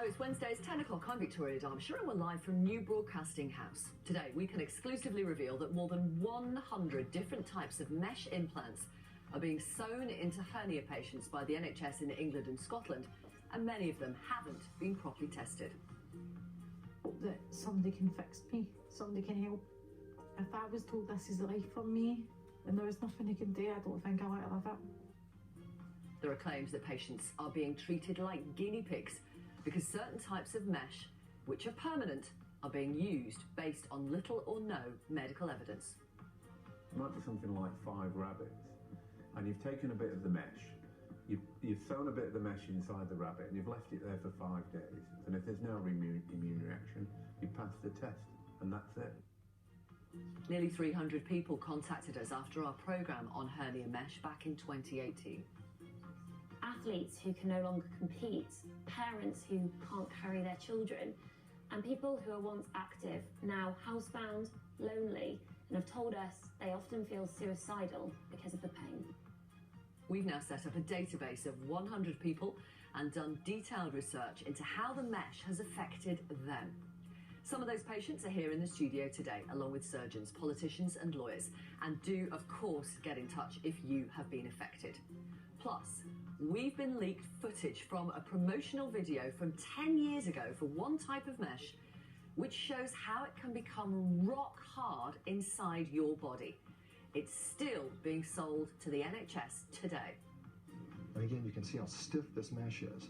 it's Wednesday, it's 10 o'clock. I'm Victoria Derbyshire and we're live from New Broadcasting House. Today, we can exclusively reveal that more than 100 different types of mesh implants are being sewn into hernia patients by the NHS in England and Scotland, and many of them haven't been properly tested. That somebody can fix me, somebody can help. If I was told this is life for me and there is nothing they can do, I don't think I want to live it. There are claims that patients are being treated like guinea pigs because certain types of mesh, which are permanent, are being used based on little or no medical evidence. It might be something like 5 rabbits, and you've taken a bit of the mesh, you've sewn a bit of the mesh inside the rabbit, and you've left it there for 5 days. And if there's no immune reaction, you pass the test, and that's it. Nearly 300 people contacted us after our programme on hernia mesh back in 2018. Athletes who can no longer compete, parents who can't carry their children, and people who are once active, now housebound, lonely, and have told us they often feel suicidal because of the pain. We've now set up a database of 100 people and done detailed research into how the mesh has affected them. Some of those patients are here in the studio today, along with surgeons, politicians and lawyers, and do, of course, get in touch if you have been affected. Plus, we've been leaked footage from a promotional video from 10 years ago for one type of mesh, which shows how it can become rock hard inside your body. It's still being sold to the NHS today. And again, you can see how stiff this mesh is.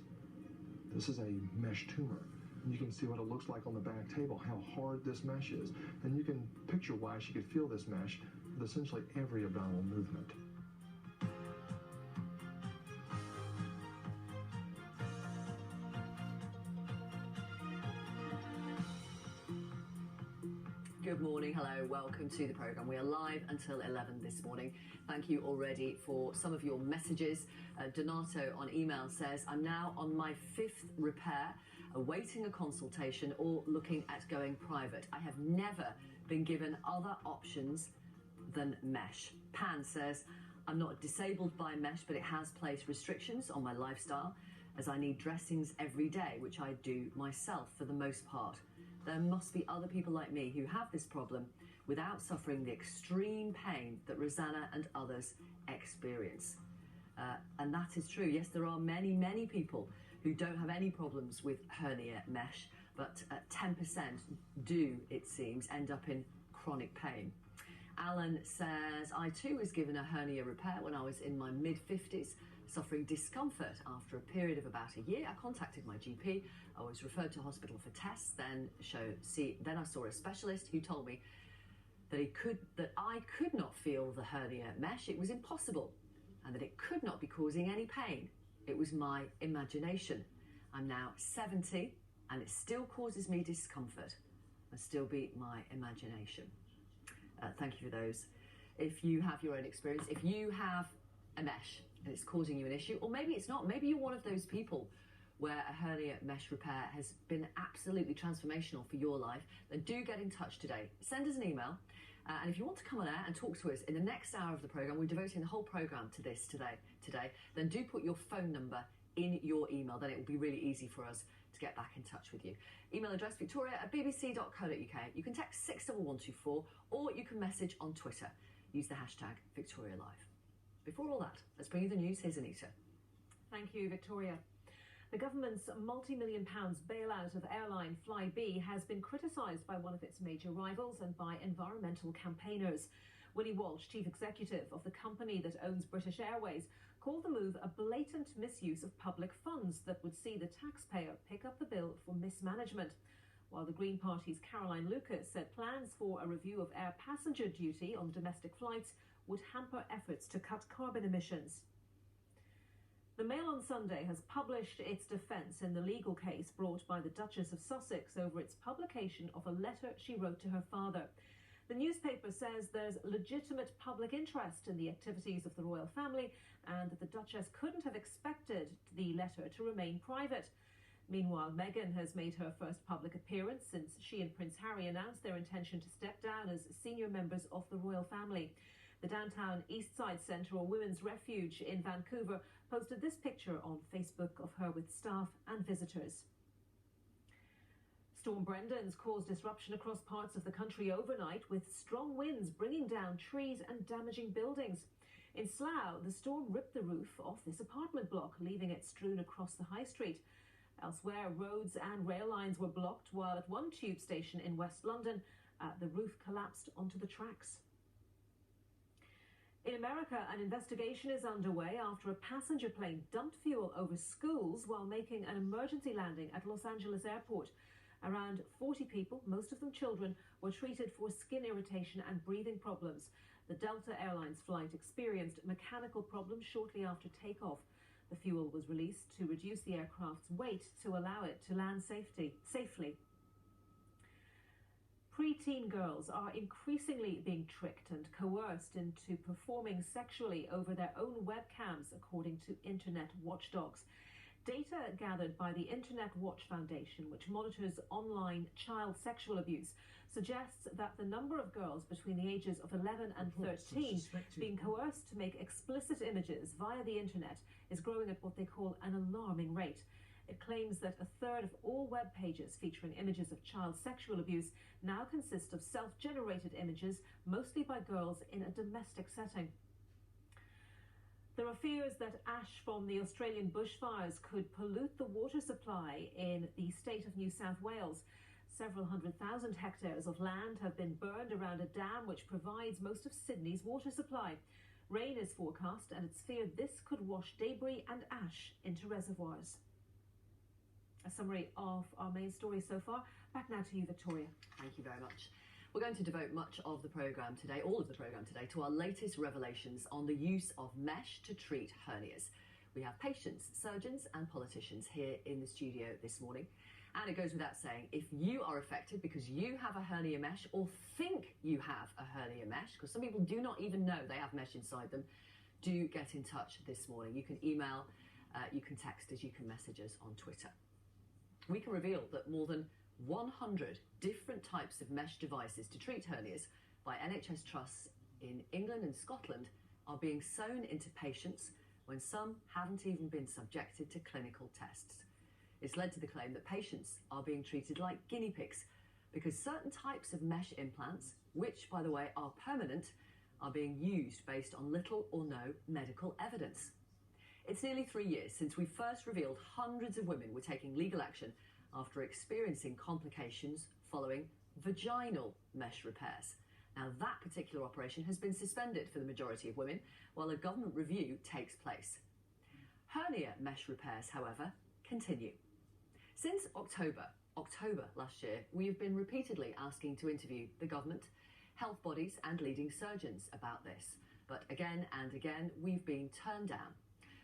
This is a mesh tumor. And you can see what it looks like on the back table, how hard this mesh is. And you can picture why she could feel this mesh with essentially every abdominal movement. Good morning, hello, welcome to the programme. We are live until 11 this morning. Thank you already for some of your messages. Donato on email says, I'm now on my 5th repair, awaiting a consultation or looking at going private. I have never been given other options than mesh. Pan says, I'm not disabled by mesh, but it has placed restrictions on my lifestyle as I need dressings every day, which I do myself for the most part. There must be other people like me who have this problem without suffering the extreme pain that Rosanna and others experience. And that is true. Yes, there are many, many people who don't have any problems with hernia mesh, but 10% do, it seems, end up in chronic pain. Alan says, I too was given a hernia repair when I was in my mid-50s, suffering discomfort after a period of about a year. I contacted my GP. I was referred to hospital for tests, then I saw a specialist who told me that I could not feel the hernia mesh. It was impossible, and that it could not be causing any pain. It was my imagination. I'm now 70, and it still causes me discomfort. Must still be my imagination. Thank you for those. If you have your own experience, if you have a mesh and it's causing you an issue, or maybe it's not, maybe you're one of those people where a hernia mesh repair has been absolutely transformational for your life, then do get in touch today. Send us an email, and if you want to come on air and talk to us in the next hour of the programme, we're devoting the whole programme to this today, then do put your phone number in your email, then it will be really easy for us to get back in touch with you. Email address victoria@bbc.co.uk. You can text 61124, or you can message on Twitter. Use the hashtag VictoriaLive. Before all that, let's bring you the news. Here's Anita. Thank you, Victoria. The government's multi-million pounds bailout of airline Flybe has been criticised by one of its major rivals and by environmental campaigners. Willie Walsh, chief executive of the company that owns British Airways, called the move a blatant misuse of public funds that would see the taxpayer pick up the bill for mismanagement. While the Green Party's Caroline Lucas said plans for a review of air passenger duty on domestic flights would hamper efforts to cut carbon emissions. The Mail on Sunday has published its defence in the legal case brought by the Duchess of Sussex over its publication of a letter she wrote to her father. The newspaper says there's legitimate public interest in the activities of the royal family and that the Duchess couldn't have expected the letter to remain private. Meanwhile, Meghan has made her first public appearance since she and Prince Harry announced their intention to step down as senior members of the royal family. The downtown Eastside Centre, or Women's Refuge in Vancouver, posted this picture on Facebook of her with staff and visitors. Storm Brendan's caused disruption across parts of the country overnight, with strong winds bringing down trees and damaging buildings. In Slough, the storm ripped the roof off this apartment block, leaving it strewn across the high street. Elsewhere, roads and rail lines were blocked, while at one tube station in West London, the roof collapsed onto the tracks. In America, an investigation is underway after a passenger plane dumped fuel over schools while making an emergency landing at Los Angeles Airport. Around 40 people, most of them children, were treated for skin irritation and breathing problems. The Delta Airlines flight experienced mechanical problems shortly after takeoff. The fuel was released to reduce the aircraft's weight to allow it to land safely. Pre-teen girls are increasingly being tricked and coerced into performing sexually over their own webcams, according to internet watchdogs. Data gathered by the Internet Watch Foundation, which monitors online child sexual abuse, suggests that the number of girls between the ages of 11 and 13 being coerced to make explicit images via the internet is growing at what they call an alarming rate. It claims that a third of all web pages featuring images of child sexual abuse now consist of self-generated images, mostly by girls in a domestic setting. There are fears that ash from the Australian bushfires could pollute the water supply in the state of New South Wales. Several 100,000 hectares of land have been burned around a dam which provides most of Sydney's water supply. Rain is forecast, and it's feared this could wash debris and ash into reservoirs. A summary of our main story so far. Back now to you, Victoria. Thank you very much. We're going to devote much of the programme today, all of the programme today, to our latest revelations on the use of mesh to treat hernias. We have patients, surgeons and politicians here in the studio this morning. And it goes without saying, if you are affected because you have a hernia mesh or think you have a hernia mesh, because some people do not even know they have mesh inside them, do get in touch this morning. You can email, you can text us, you can message us on Twitter. We can reveal that more than 100 different types of mesh devices to treat hernias by NHS trusts in England and Scotland are being sewn into patients when some haven't even been subjected to clinical tests. It's led to the claim that patients are being treated like guinea pigs because certain types of mesh implants, which, by the way, are permanent, are being used based on little or no medical evidence. It's nearly 3 years since we first revealed hundreds of women were taking legal action after experiencing complications following vaginal mesh repairs. Now, that particular operation has been suspended for the majority of women while a government review takes place. Hernia mesh repairs, however, continue. Since October last year, we have been repeatedly asking to interview the government, health bodies and leading surgeons about this. But again and again, we've been turned down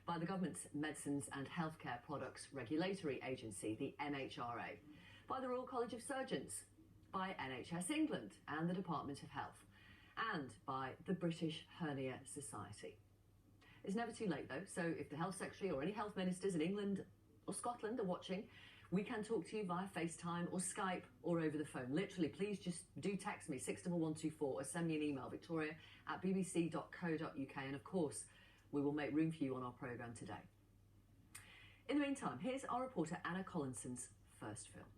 by the government's Medicines and Healthcare Products Regulatory Agency, the MHRA, by the Royal College of Surgeons, by NHS England and the Department of Health, and by the British Hernia Society. It's never too late though, so if the Health Secretary or any health ministers in England or Scotland are watching, we can talk to you via FaceTime or Skype or over the phone. Literally, please just do text me 61124 or send me an email, victoria@bbc.co.uk, and of course, we will make room for you on our programme today. In the meantime, here's our reporter Anna Collinson's first film.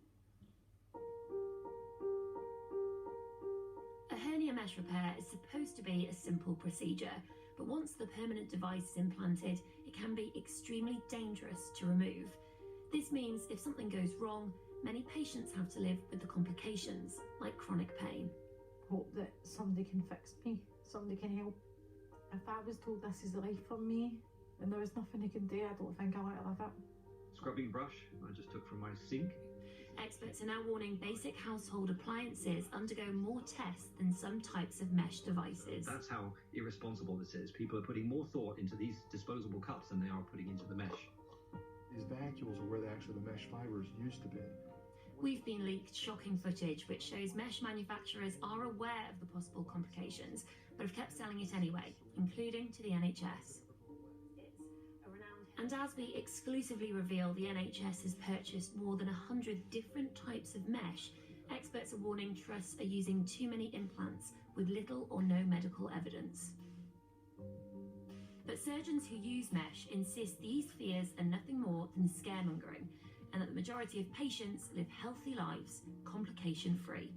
A hernia mesh repair is supposed to be a simple procedure, but once the permanent device is implanted, it can be extremely dangerous to remove. This means if something goes wrong, many patients have to live with the complications, like chronic pain. Hope that somebody can fix me, somebody can help. If I was told this is life for me and there was nothing I can do, I don't think I want to live it. Scrubbing brush I just took from my sink. Experts are now warning basic household appliances undergo more tests than some types of mesh devices. That's how irresponsible this is. People are putting more thought into these disposable cups than they are putting into the mesh. These vacuoles are where the mesh fibers used to be. We've been leaked shocking footage which shows mesh manufacturers are aware of the possible complications, but have kept selling it anyway, including to the NHS. And as we exclusively reveal the NHS has purchased more than 100 different types of mesh, experts are warning trusts are using too many implants with little or no medical evidence. But surgeons who use mesh insist these fears are nothing more than scaremongering, and that the majority of patients live healthy lives, complication-free.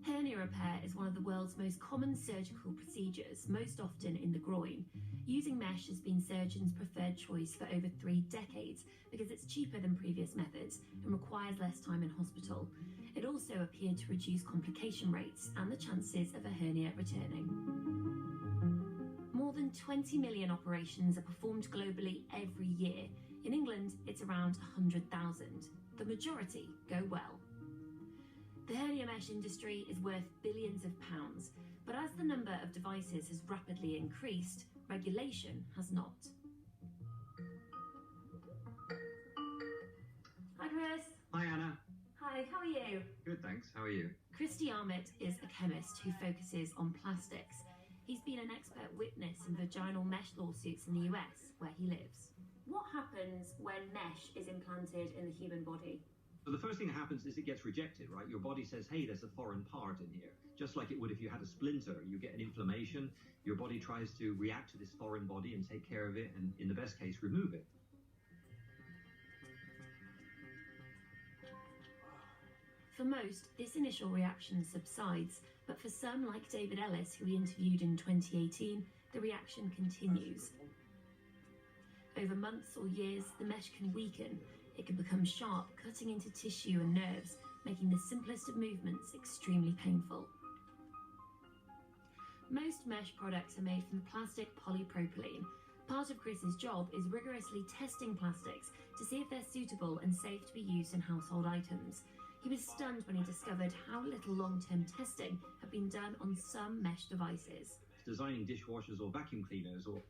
Hernia repair is one of the world's most common surgical procedures, most often in the groin. Using mesh has been surgeons' preferred choice for over 3 decades because it's cheaper than previous methods and requires less time in hospital. It also appeared to reduce complication rates and the chances of a hernia returning. More than 20 million operations are performed globally every year. In England, it's around 100,000. The majority go well. The hernia mesh industry is worth billions of pounds, but as the number of devices has rapidly increased, regulation has not. Hi Chris. Hi Anna. Hi, how are you? Good, thanks. How are you? Christy Armitt is a chemist who focuses on plastics. He's been an expert witness in vaginal mesh lawsuits in the US, where he lives. What happens when mesh is implanted in the human body? So the first thing that happens is it gets rejected, right? Your body says, hey, there's a foreign part in here. Just like it would if you had a splinter, you get an inflammation, your body tries to react to this foreign body and take care of it, and in the best case, remove it. For most, this initial reaction subsides, but for some, like David Ellis, who we interviewed in 2018, the reaction continues. Over months or years, the mesh can weaken. It can become sharp, cutting into tissue and nerves, making the simplest of movements extremely painful. Most mesh products are made from plastic polypropylene. Part of Chris's job is rigorously testing plastics to see if they're suitable and safe to be used in household items. He was stunned when he discovered how little long-term testing had been done on some mesh devices. Designing dishwashers or vacuum cleaners or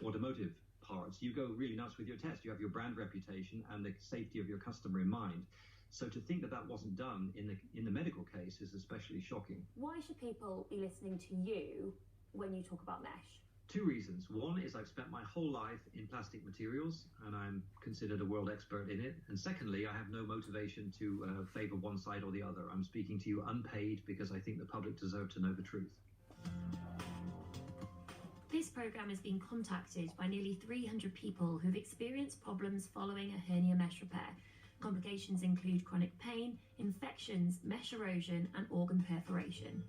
automotive parts, you go really nuts with your test. You have your brand reputation and the safety of your customer in mind. So to think that that wasn't done in the medical case is especially shocking. Why should people be listening to you when you talk about mesh? 2 reasons. One is I've spent my whole life in plastic materials and I'm considered a world expert in it. And secondly, I have no motivation to favour one side or the other. I'm speaking to you unpaid because I think the public deserve to know the truth. This programme has been contacted by nearly 300 people who've experienced problems following a hernia mesh repair. Complications include chronic pain, infections, mesh erosion and organ perforation.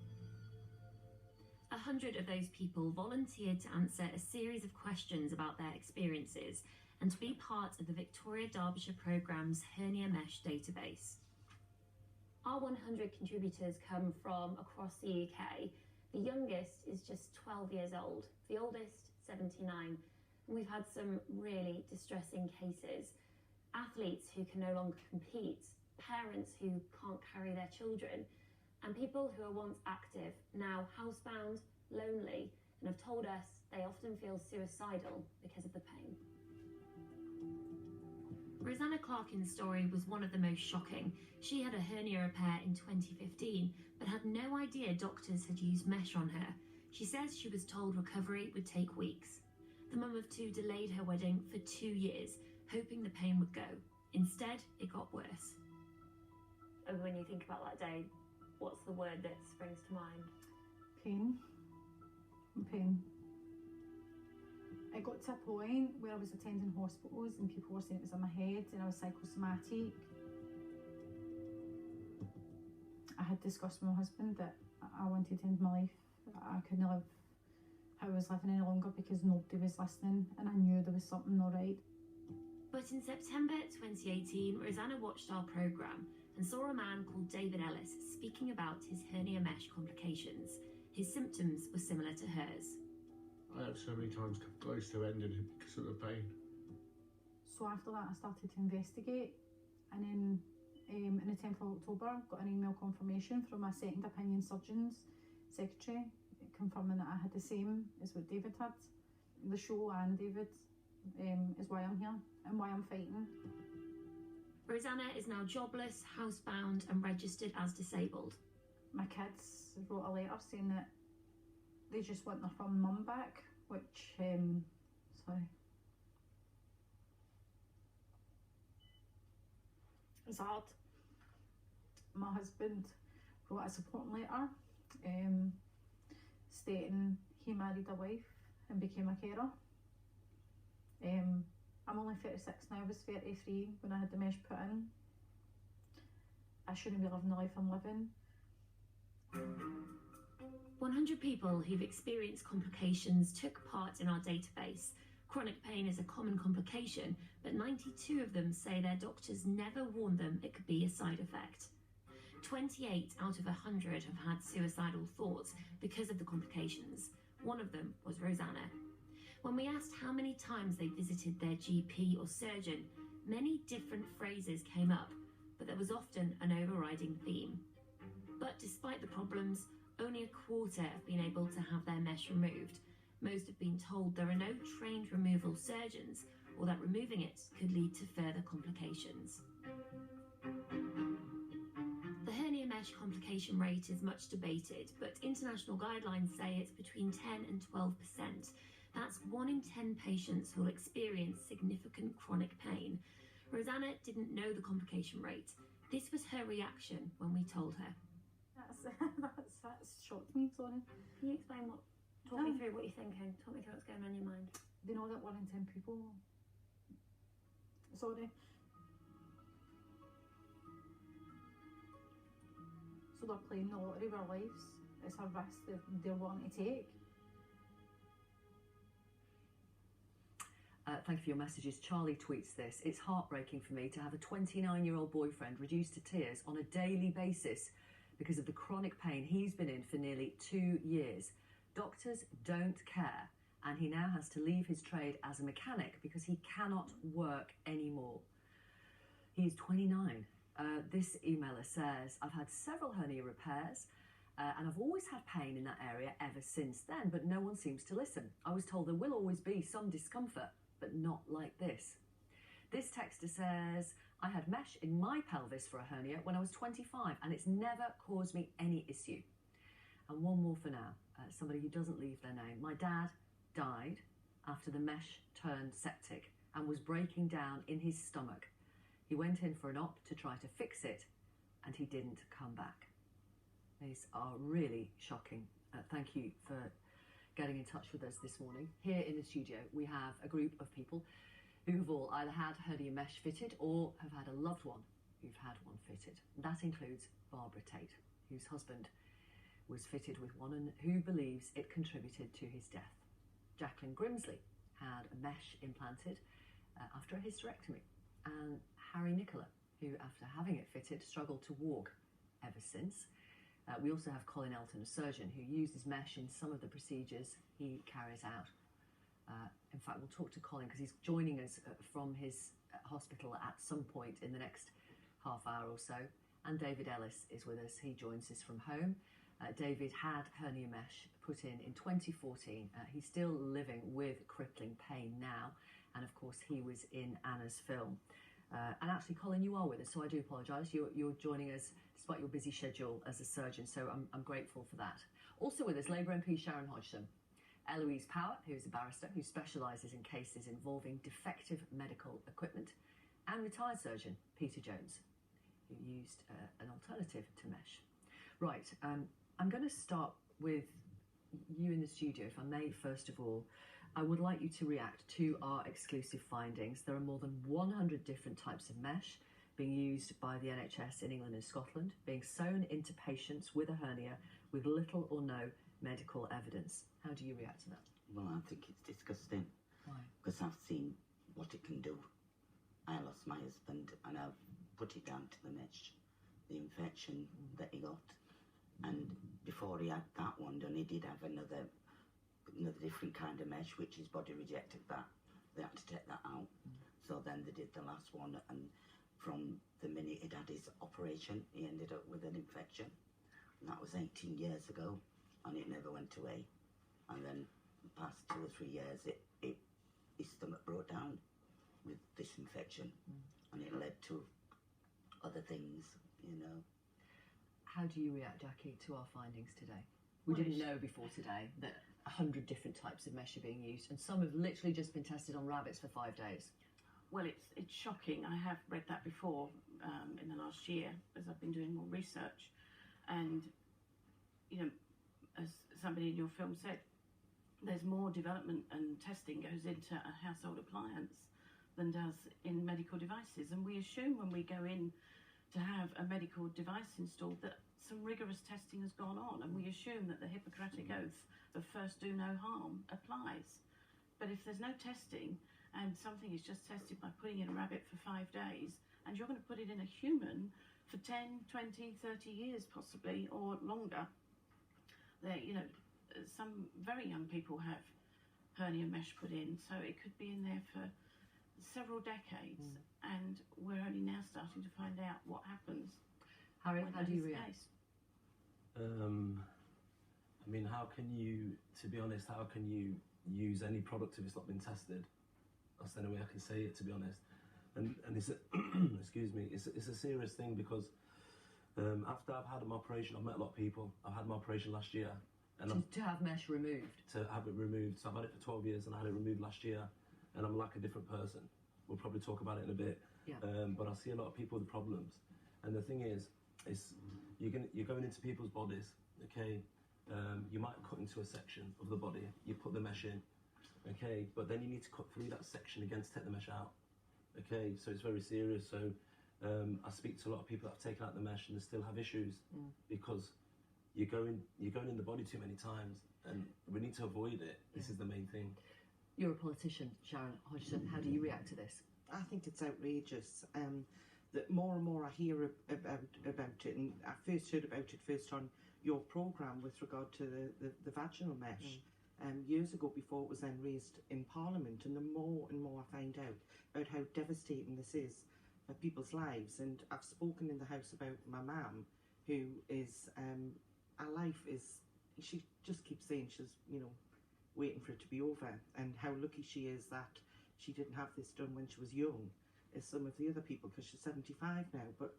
100 of those people volunteered to answer a series of questions about their experiences and to be part of the Victoria Derbyshire programme's hernia mesh database. Our 100 contributors come from across the UK. The youngest is just 12 years old, the oldest 79, and we've had some really distressing cases. Athletes who can no longer compete, parents who can't carry their children, and people who are once active, now housebound, lonely, and have told us they often feel suicidal because of the pain. Rosanna Clarkin's story was one of the most shocking. She had a hernia repair in 2015, but had no idea doctors had used mesh on her. She says she was told recovery would take weeks. The mum of 2 delayed her wedding for 2 years, hoping the pain would go. Instead, it got worse. And when you think about that day, what's the word that springs to mind? Pain. Pain. It got to a point where I was attending hospitals and people were saying it was in my head and I was psychosomatic. I had discussed with my husband that I wanted to end my life. I couldn't live how I was living any longer because nobody was listening and I knew there was something not right. But in September 2018, Rosanna watched our programme and saw a man called David Ellis speaking about his hernia mesh complications. His symptoms were similar to hers. I had so many times close to ending it because of the pain. So after that I started to investigate, and then in the 10th of October got an email confirmation from my second opinion surgeon's secretary confirming that I had the same as what David had. The show and David is why I'm here and why I'm fighting. Rosanna is now jobless, housebound and registered as disabled. My kids wrote a letter saying that they just want their from mum back, which, sorry. It's hard. My husband wrote a support letter stating he married a wife and became a carer. I'm only 36 now, I was 33 when I had the mesh put in. I shouldn't be living the life I'm living. 100 people who've experienced complications took part in our database. Chronic pain is a common complication, but 92 of them say their doctors never warned them it could be a side effect. 28 out of 100 have had suicidal thoughts because of the complications. One of them was Rosanna. When we asked how many times they visited their GP or surgeon, many different phrases came up, but there was often an overriding theme. But despite the problems, only a quarter have been able to have their mesh removed. Most have been told there are no trained removal surgeons, or that removing it could lead to further complications. The hernia mesh complication rate is much debated, but international guidelines say it's between 10 and 12%. That's 1 in 10 patients who will experience significant chronic pain. Rosanna didn't know the complication rate. This was her reaction when we told her. That's shocked me, sorry. Can you explain talk me through what you're thinking? Talk me through what's going on in your mind. They know that 1 in 10 people. Sorry. So they're playing the lottery of our lives. It's a risk that they're willing to take. Thank you for your messages. Charlie tweets this. It's heartbreaking for me to have a 29-year-old boyfriend reduced to tears on a daily basis because of the chronic pain he's been in for nearly 2 years. Doctors don't care, and he now has to leave his trade as a mechanic because he cannot work anymore. He's 29. This emailer says, I've had several hernia repairs and I've always had pain in that area ever since then, but no one seems to listen. I was told there will always be some discomfort, but not like this. This texter says, I had mesh in my pelvis for a hernia when I was 25 and it's never caused me any issue. And one more for now, somebody who doesn't leave their name. My dad died after the mesh turned septic and was breaking down in his stomach. He went in for an op to try to fix it and he didn't come back. These are really shocking. Thank you for getting in touch with us this morning. Here in the studio, we have a group of people who have all either had hernia mesh fitted or have had a loved one who've had one fitted. That includes Barbara Tate, whose husband was fitted with one and who believes it contributed to his death. Jacqueline Grimsley had a mesh implanted after a hysterectomy. And Harry Nicola, who after having it fitted struggled to walk ever since. We also have Colin Elton, a surgeon who uses mesh in some of the procedures he carries out. In fact, we'll talk to Colin because he's joining us from his hospital at some point in the next half hour or so. And David Ellis is with us. He joins us from home. David had hernia mesh put in 2014. He's still living with crippling pain now. And of course, he was in Anna's film. And actually, Colin, you are with us, so I do apologise. You're joining us despite your busy schedule as a surgeon, so I'm grateful for that. Also with us, Labour MP Sharon Hodgson, Eloise Power, who's a barrister who specialises in cases involving defective medical equipment, and retired surgeon Peter Jones, who used an alternative to mesh. Right, I'm going to start with you in the studio, if I may, first of all. I would like you to react to our exclusive findings. There are more than 100 different types of mesh being used by the NHS in England and Scotland, being sewn into patients with a hernia with little or no medical evidence. How do you react to that? Well, I think it's disgusting. Why? Because I've seen what it can do. I lost my husband and I've put it down to the mesh, the infection that he got. And before he had that one done, he did have another different kind of mesh, which his body rejected that. They had to take that out. So then they did the last one, and from the minute he'd had his operation, he ended up with an infection. And that was 18 years ago, and it never went away. And then the past 2 or 3 years, his stomach broke down with this infection, and it led to other things, you know. How do you react, Jackie, to our findings today? We didn't know before today that 100 different types of mesh are being used, and some have literally just been tested on rabbits for 5 days. Well, it's shocking. I have read that before in the last year as I've been doing more research, and you know, as somebody in your film said, there's more development and testing goes into a household appliance than does in medical devices. And we assume when we go in to have a medical device installed that some rigorous testing has gone on, and we assume that the Hippocratic Oath of first do no harm applies. But if there's no testing and something is just tested by putting in a rabbit for 5 days, and you're going to put it in a human for 10, 20, 30 years possibly, or longer, some very young people have hernia mesh put in, so it could be in there for several decades, and we're only now starting to find out what happens. Harry, how do you react? I mean, how can you, to be honest, how can you use any product if it's not been tested? That's the only way I can say it, to be honest. And it's a, excuse me, it's a serious thing, because after I've had my operation, I've met a lot of people. I've had my operation last year. And to have mesh removed? To have it removed. So I've had it for 12 years and I had it removed last year, and I'm like a different person. We'll probably talk about it in a bit. Yeah. But I see a lot of people with problems. And the thing is you're going into people's bodies, okay? You might cut into a section of the body, you put the mesh in, okay? But then you need to cut through that section again to take the mesh out, okay? So it's very serious. So I speak to a lot of people that have taken out the mesh and they still have issues because you're going in the body too many times, and we need to avoid it. This is the main thing. You're a politician, Sharon Hodgson. How do you react to this? I think it's outrageous. That more and more I hear about it, and I first heard about it first on your programme with regard to the vaginal mesh years ago, before it was then raised in Parliament, and the more and more I find out about how devastating this is for people's lives. And I've spoken in the House about my mum, who is, her life is, she just keeps saying she's, waiting for it to be over, and how lucky she is that she didn't have this done when she was young, as some of the other people, because she's 75 now. But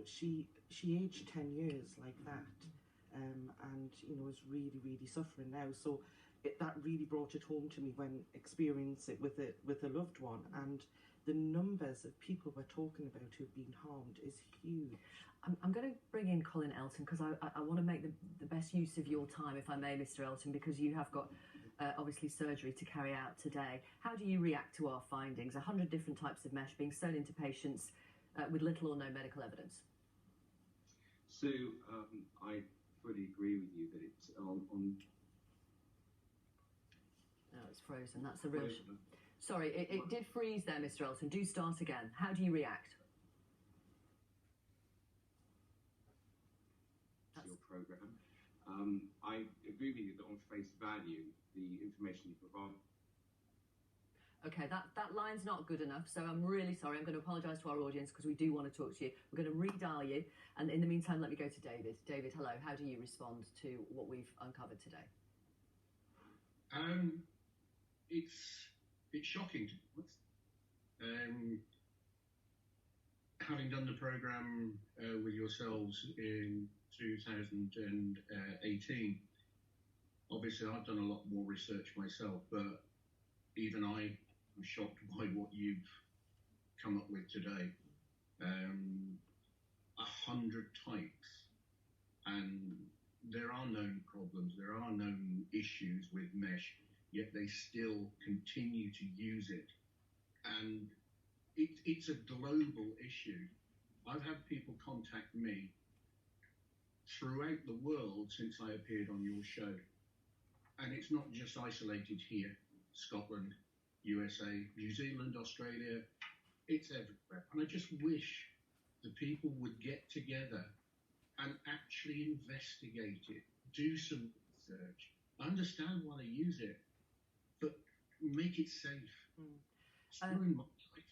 she aged 10 years like that, and is really, really suffering now. So that really brought it home to me when experiencing it with a loved one, and the numbers of people we're talking about who've been harmed is huge. I'm going to bring in Colin Elton, because I want to make the best use of your time, if I may, Mr. Elton, because you have got obviously surgery to carry out today. How do you react to our findings? 100 different types of mesh being sewn into patients with little or no medical evidence. So I fully agree with you that it's on. No, it's frozen. That's a real. Sorry, it did freeze there, Mr. Elton. Do start again. How do you react? Your programme. I agree with you that on face value, the information you provide. Okay, that line's not good enough, so I'm really sorry. I'm going to apologise to our audience, because we do want to talk to you. We're going to redial you, and in the meantime, let me go to David. David, hello. How do you respond to what we've uncovered today? It's shocking. Having done the programme with yourselves in 2018, obviously I've done a lot more research myself, but even I am shocked by what you've come up with today. 100 types, and there are known problems, there are known issues with mesh, yet they still continue to use it. And it's a global issue. I've had people contact me throughout the world since I appeared on your show. And it's not just isolated here, Scotland, USA, New Zealand, Australia, it's everywhere. And I just wish the people would get together and actually investigate it, do some research, understand why they use it, but make it safe. It's ruined my life.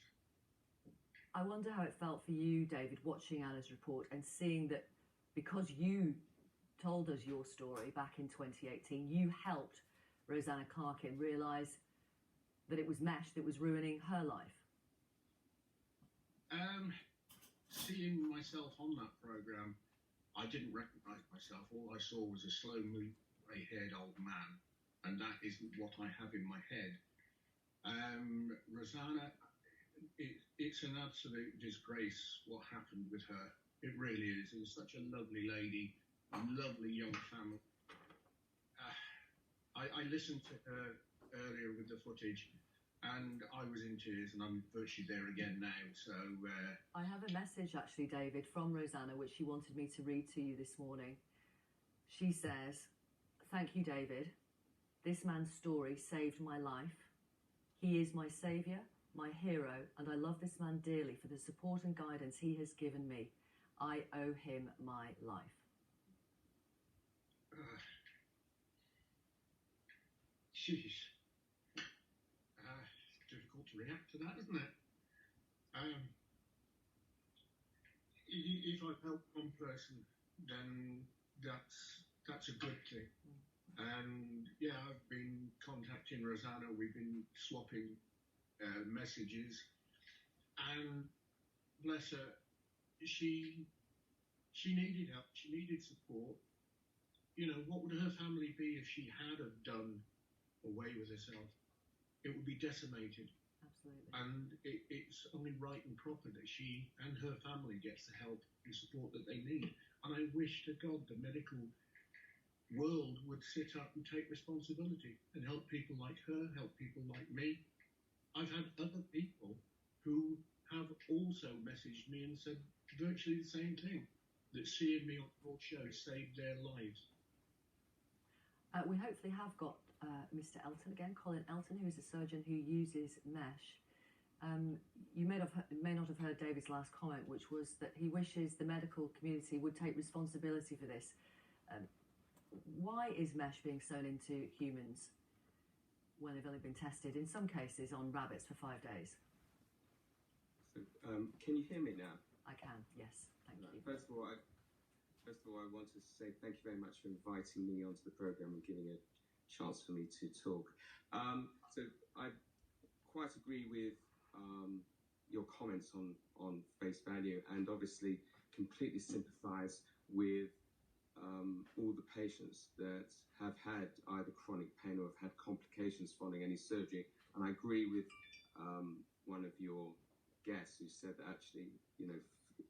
I wonder how it felt for you, David, watching Anna's report and seeing that, because you told us your story back in 2018, you helped Rosanna Clarkin realise that it was mesh that was ruining her life. Seeing myself on that programme, I didn't recognise myself. All I saw was a slow-moving, grey-haired old man, and that isn't what I have in my head. Rosanna, it's an absolute disgrace what happened with her. It really is. It was such a lovely lady, a lovely young family. I listened to her earlier with the footage, and I was in tears, and I'm virtually there again now. So I have a message actually, David, from Rosanna, which she wanted me to read to you this morning. She says, "Thank you, David. This man's story saved my life. He is my saviour, my hero, and I love this man dearly for the support and guidance he has given me. I owe him my life." Jeez. It's difficult to react to that, isn't it? If I've helped one person, then that's a good thing. And yeah, I've been contacting Rosanna. We've been swapping messages, and bless her, she needed help. She needed support. You know, what would her family be if she had have done away with herself? It would be decimated. Absolutely. And it's only right and proper that she and her family gets the help and support that they need. And I wish to God the medical world would sit up and take responsibility and help people like her, help people like me. I've had other people who have also messaged me and said virtually the same thing, that seeing me on your show saved their lives. We hopefully have got Mr. Elton again, Colin Elton, who is a surgeon who uses mesh. You may not have heard David's last comment, which was that he wishes the medical community would take responsibility for this. Why is mesh being sewn into humans when they've only been tested, in some cases, on rabbits for 5 days? So, can you hear me now? I can, yes. Thank you. First of all, I want to say thank you very much for inviting me onto the programme and giving a chance for me to talk. So I quite agree with your comments on face value, and obviously completely sympathise with all the patients that have had either chronic pain or have had complications following any surgery. And I agree with one of your guests who said that actually, you know,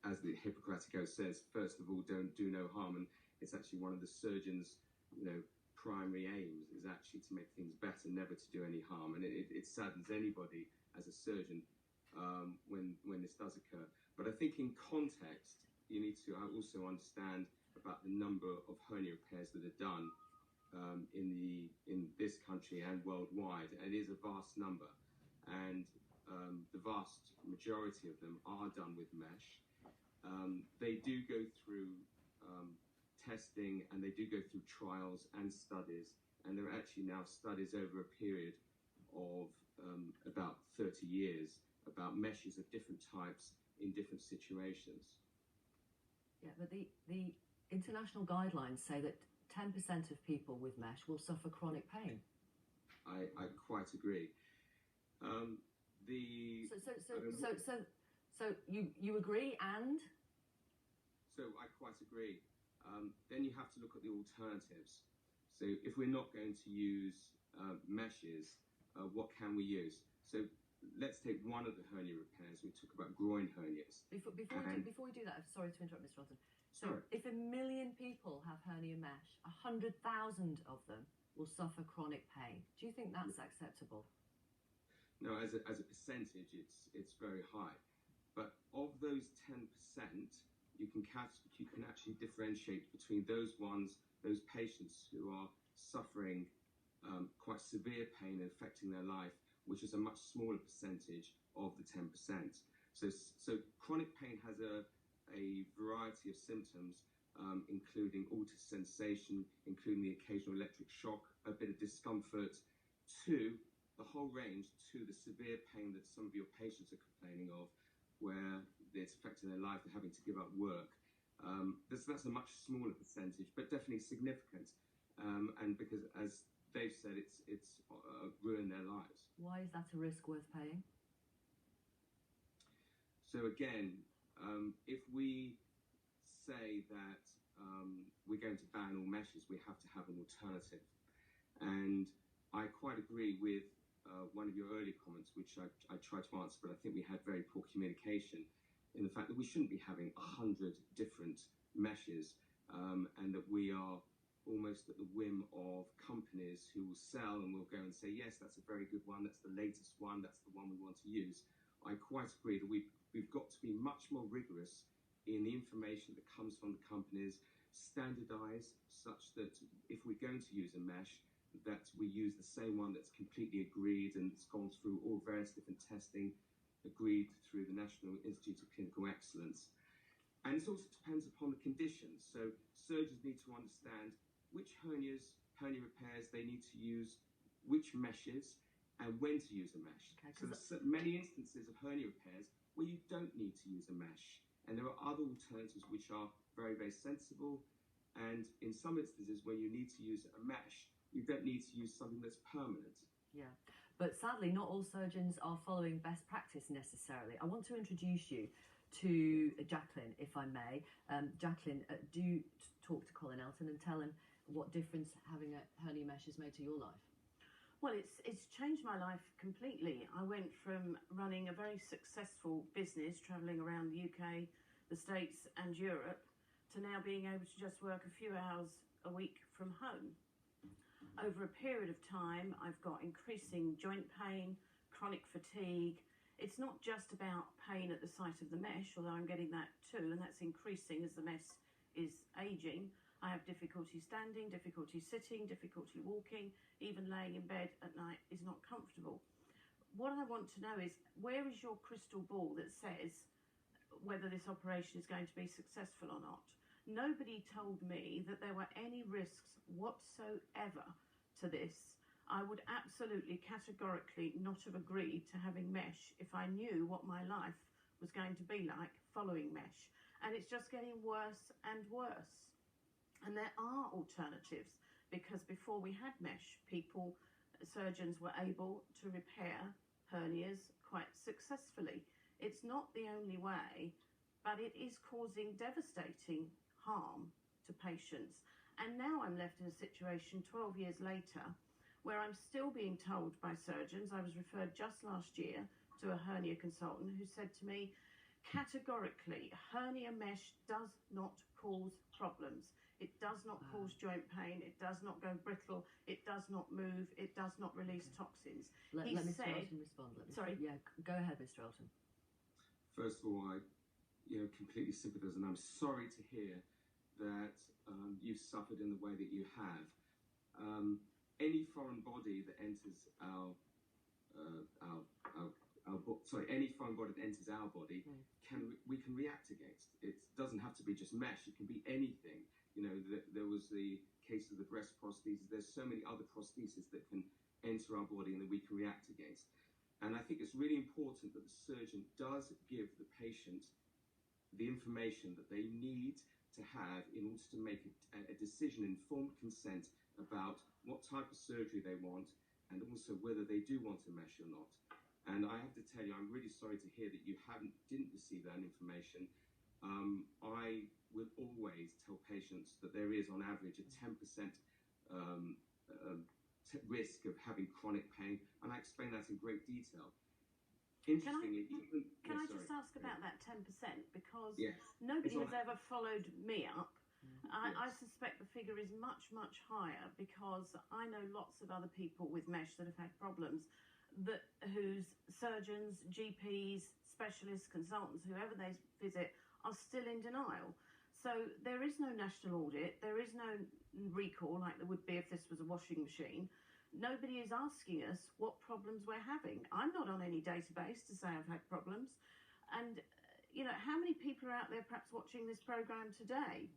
as the Hippocratic Oath says, first of all, don't do no harm. And it's actually one of the surgeon's, you know, primary aims is actually to make things better, never to do any harm. And it saddens anybody as a surgeon when this does occur. But I think in context, you need to also understand about the number of hernia repairs that are done in this country and worldwide. And it is a vast number, and the vast majority of them are done with mesh. They do go through testing, and they do go through trials and studies, and there are actually now studies over a period of about 30 years about meshes of different types in different situations. Yeah, but the international guidelines say that 10% of people with mesh will suffer chronic pain. I quite agree. So you agree, and? So I quite agree. Then you have to look at the alternatives. So if we're not going to use meshes, what can we use? So let's take one of the hernia repairs. We talk about groin hernias. Before we do that, I'm sorry to interrupt, Mr. Johnson. So Sorry. If 1 million people have hernia mesh, 100,000 of them will suffer chronic pain. Do you think that's acceptable? No, as a percentage, it's very high. But of those 10%, you can actually differentiate between those patients who are suffering quite severe pain and affecting their life, which is a much smaller percentage of the 10%. So chronic pain has a variety of symptoms, including altered sensation, including the occasional electric shock, a bit of discomfort, to the whole range, to the severe pain that some of your patients are complaining of, where it's affecting their life, they're having to give up work. That's a much smaller percentage, but definitely significant. And because, as they've said, it's ruined their lives. Why is that a risk worth paying? So again, if we say that we're going to ban all meshes, we have to have an alternative. And I quite agree with one of your earlier comments, which I tried to answer, but I think we had very poor communication in the fact that we shouldn't be having 100 different meshes, and that we are almost at the whim of companies who will sell and will go and say, yes, that's a very good one, that's the latest one, that's the one we want to use. I quite agree that we've got to be much more rigorous in the information that comes from the companies, standardise such that if we're going to use a mesh, that we use the same one that's completely agreed and it's gone through all various different testing, agreed through the National Institute of Clinical Excellence. And it also depends upon the conditions. So surgeons need to understand which hernia repairs they need to use, which meshes, and when to use a mesh. Okay, so there's many instances of hernia repairs where you don't need to use a mesh. And there are other alternatives which are very, very sensible. And in some instances where you need to use a mesh, you don't need to use something that's permanent. Yeah, but sadly, not all surgeons are following best practice necessarily. I want to introduce you to Jacqueline, if I may. Jacqueline, do talk to Colin Elton and tell him what difference having a hernia mesh has made to your life. Well, it's changed my life completely. I went from running a very successful business, travelling around the UK, the States and Europe, to now being able to just work a few hours a week from home. Over a period of time, I've got increasing joint pain, chronic fatigue. It's not just about pain at the site of the mesh, although I'm getting that too, and that's increasing as the mesh is ageing. I have difficulty standing, difficulty sitting, difficulty walking, even laying in bed at night is not comfortable. What I want to know is, where is your crystal ball that says whether this operation is going to be successful or not? Nobody told me that there were any risks whatsoever to this. I would absolutely categorically not have agreed to having mesh if I knew what my life was going to be like following mesh. And it's just getting worse and worse. And there are alternatives, because before we had mesh, surgeons were able to repair hernias quite successfully. It's not the only way, but it is causing devastating harm to patients. And now I'm left in a situation 12 years later where I'm still being told by surgeons. I was referred just last year to a hernia consultant who said to me, categorically, hernia mesh does not cause problems. It does not cause joint pain. It does not go brittle. It does not move. It does not release toxins. Let Mr. Elton respond. Sorry. Yeah, go ahead, Mr. Elton. First of all, I completely sympathise, and I'm sorry to hear that you've suffered in the way that you have. Any foreign body that enters any foreign body that enters our body, we can react against. It doesn't have to be just mesh. It can be anything. You know, there was the case of the breast prosthesis. There's so many other prostheses that can enter our body and that we can react against. And I think it's really important that the surgeon does give the patient the information that they need to have in order to make a decision, informed consent about what type of surgery they want, and also whether they do want a mesh or not. And I have to tell you, I'm really sorry to hear that you didn't receive that information. I will always tell patients that there is, on average, a 10% risk of having chronic pain, and I explain that in great detail. Interestingly, can I just ask about that 10%? Because nobody has ever followed me up. I suspect the figure is much, much higher, because I know lots of other people with mesh that have had problems, whose surgeons, GPs, specialists, consultants, whoever they visit, are still in denial. So there is no national audit, there is no recall like there would be if this was a washing machine. Nobody is asking us what problems we're having. I'm not on any database to say I've had problems. And, you know, how many people are out there perhaps watching this programme today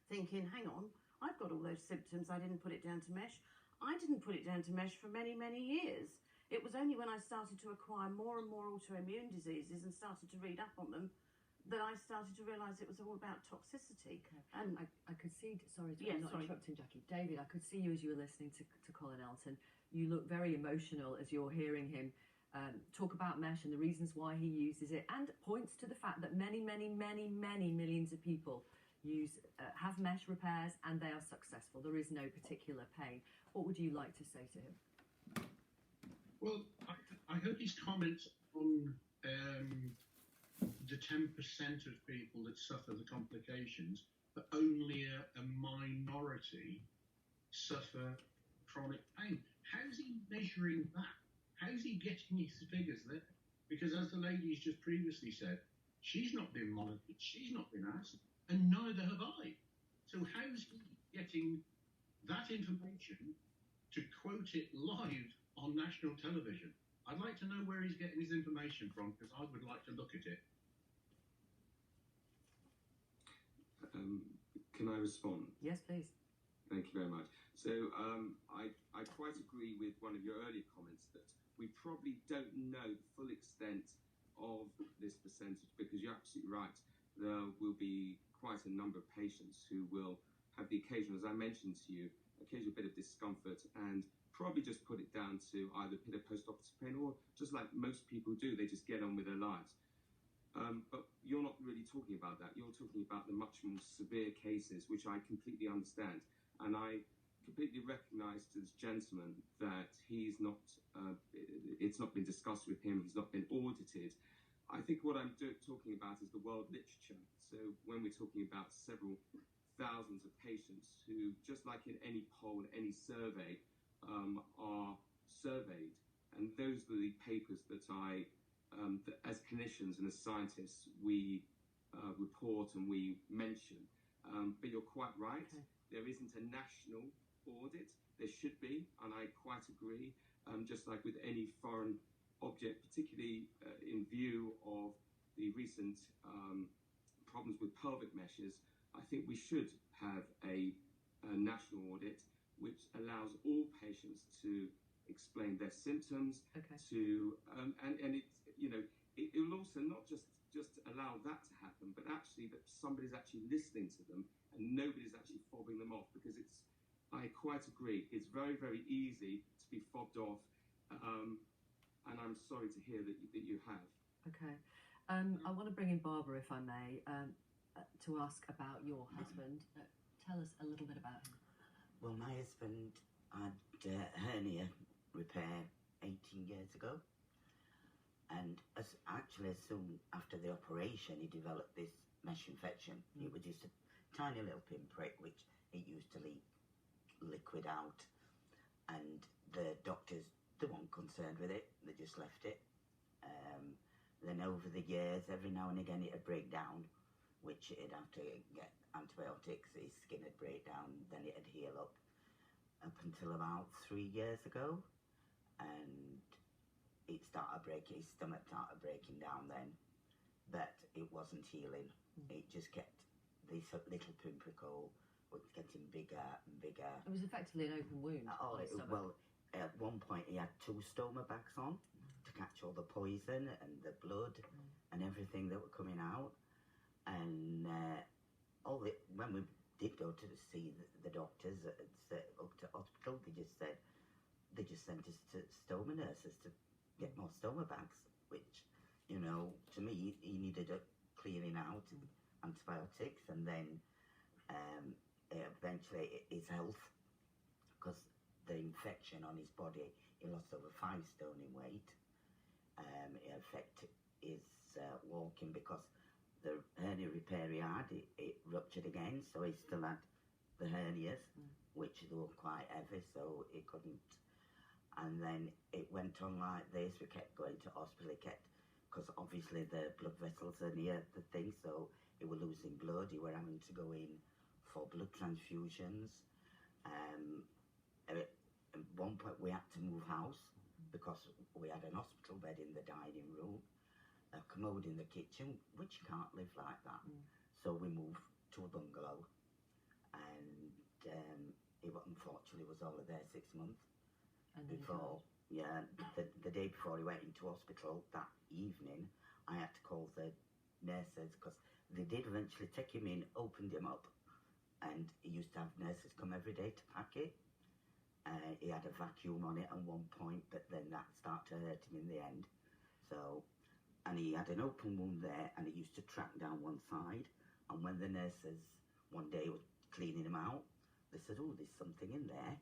thinking, hang on, I've got all those symptoms, I didn't put it down to mesh. I didn't put it down to mesh for many, many years. It was only when I started to acquire more and more autoimmune diseases and started to read up on them that I started to realise it was all about toxicity. Okay. And I could see, interrupting Jackie. David, I could see you as you were listening to Colin Elton. You look very emotional as you're hearing him talk about mesh and the reasons why he uses it, and points to the fact that many, many, many, many millions of people have mesh repairs and they are successful. There is no particular pain. What would you like to say to him? Well, I heard his comments on the 10% of people that suffer the complications. that only a minority suffer chronic pain. How's he measuring that? How's he getting his figures there? Because as the lady's just previously said, she's not been monitored, she's not been asked, and neither have I. So how's he getting that information to quote it live on national television? I'd like to know where he's getting his information from, because I would like to look at it. Can I respond? Yes, please. Thank you very much. So I quite agree with one of your earlier comments that we probably don't know the full extent of this percentage, because you're absolutely right. There will be quite a number of patients who will have the occasional, as I mentioned to you, occasional bit of discomfort, and probably just put it down to either a bit of post-operative pain, or just like most people do, they just get on with their lives. But you're not really talking about that. You're talking about the much more severe cases, which I completely understand. And I completely recognise to this gentleman that he's not, it's not been discussed with him, he's not been audited. I think what I'm talking about is the world literature. So when we're talking about several thousands of patients who, just like in any poll, any survey, are surveyed. And those are the papers that I, that as clinicians and as scientists, we report and we mention. But you're quite right. Okay. There isn't a national audit. There should be, and I quite agree. Just like with any foreign object, particularly in view of the recent problems with pelvic meshes, I think we should have a national audit which allows all patients to explain their symptoms. Okay. To and it's, you know, it will also not just allow that to happen, but actually that somebody's actually listening to them and nobody's actually fobbing them off, because it's, I quite agree, it's very, very easy to be fobbed off, and I'm sorry to hear that you have. Okay. I want to bring in Barbara, if I may, to ask about your husband. Tell us a little bit about him. Well, my husband had hernia repair 18 years ago, and as soon after the operation he developed this mesh infection. It was just a tiny little pinprick which it used to leak liquid out, and the doctors, they weren't concerned with it, they just left it. Then over the years, every now and again it'd break down, which it'd have to get antibiotics, his skin would break down, then it'd heal up until about 3 years ago, and it started breaking, his stomach started breaking down then, but it wasn't healing. It just kept, this little pinprick hole was getting bigger and bigger. It was effectively an open wound. Oh, well, at one point he had 2 stoma bags on to catch all the poison and the blood and everything that were coming out. And when we did go to see the doctors up to hospital, they just sent us to stoma nurses to get more stoma bags, which, you know, to me, he needed a cleaning out, antibiotics, and then eventually his health, because the infection on his body, he lost over 5 stone in weight. It affected his walking, because the hernia repair he had, it ruptured again, so he still had the hernias, which they were quite heavy, so he couldn't. And then it went on like this. We kept going to hospital, because obviously the blood vessels are near the thing, so he was losing blood. He were having to go in for blood transfusions. At one point we had to move house, because we had an hospital bed in the dining room, a commode in the kitchen, which you can't live like that. So we moved to a bungalow, and he unfortunately was only there 6 months. And before, yeah, the day before he went into hospital, that evening, I had to call the nurses, because they did eventually take him in, opened him up, and he used to have nurses come every day to pack it. He had a vacuum on it at one point, but then that started to hurt him in the end. So, and he had an open wound there, and it used to track down one side. And when the nurses one day were cleaning him out, they said, "Oh, there's something in there."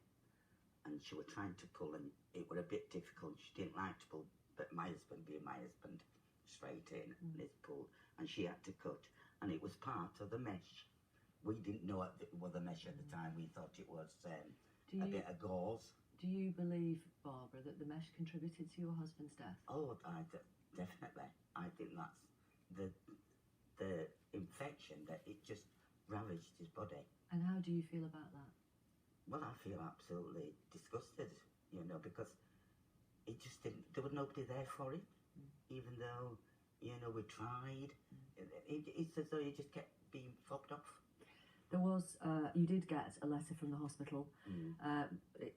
And she was trying to pull, and it was a bit difficult. She didn't like to pull, but my husband, being my husband, straight in, and it's pulled, and she had to cut. And it was part of the mesh we didn't know it was a mesh at the time. We thought it was a bit of gauze. Do you believe, Barbara, that the mesh contributed to your husband's death? Oh, definitely. I think that's the infection, that it just ravaged his body. And how do you feel about that? Well, I feel absolutely disgusted, because it just didn't, there was nobody there for it, even though, we tried. It's as though you just kept being fobbed off. There was, you did get a letter from the hospital.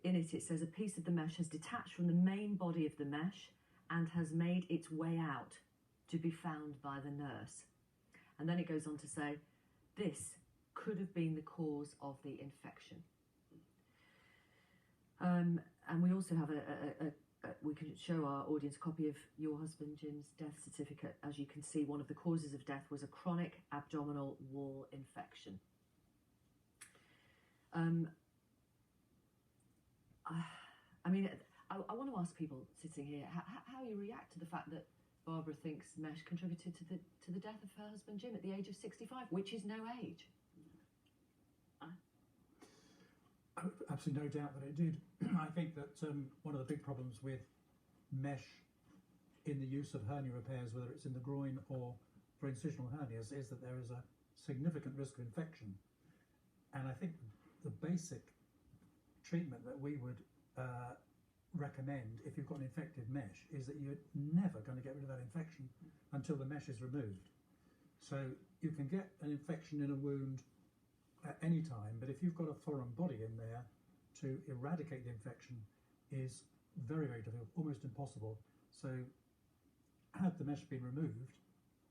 In it says, a piece of the mesh has detached from the main body of the mesh and has made its way out to be found by the nurse. And then it goes on to say, this could have been the cause of the infection. And we also have we can show our audience a copy of your husband Jim's death certificate. As you can see, one of the causes of death was a chronic abdominal wall infection. I mean, I want to ask people sitting here how you react to the fact that Barbara thinks mesh contributed to the death of her husband Jim at the age of 65, which is no age. Absolutely no doubt that it did. I think that one of the big problems with mesh in the use of hernia repairs, whether it's in the groin or for incisional hernias, is that there is a significant risk of infection. And I think the basic treatment that we would recommend if you've got an infected mesh is that you're never going to get rid of that infection until the mesh is removed. So you can get an infection in a wound at any time, but if you've got a foreign body in there, to eradicate the infection is very, very difficult, almost impossible. So had the mesh been removed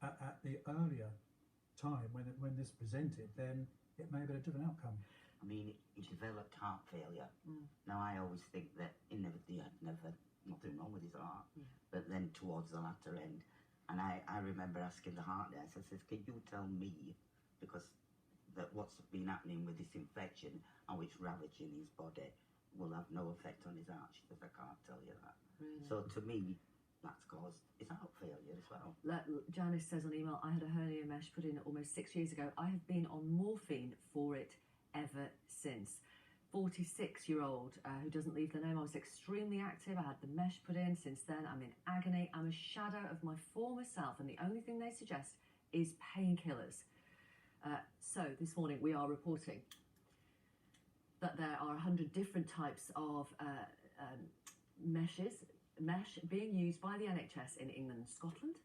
at the earlier time when this presented, then it may have been a different outcome. I mean, he developed heart failure. Now, I always think that he had nothing wrong with his heart, but then towards the latter end, and I remember asking the heart nurse, I said, can you tell me, because that what's been happening with this infection, how it's ravaging his body, will have no effect on his heart? She says, I can't tell you that. Really? So to me, that's caused his heart failure as well. Janice says on email, I had a hernia mesh put in almost 6 years ago. I have been on morphine for it ever since. 46-year-old who doesn't leave the name. I was extremely active. I had the mesh put in. Since then, I'm in agony. I'm a shadow of my former self, and the only thing they suggest is painkillers. So this morning we are reporting that there are 100 different types of mesh being used by the NHS in England and Scotland.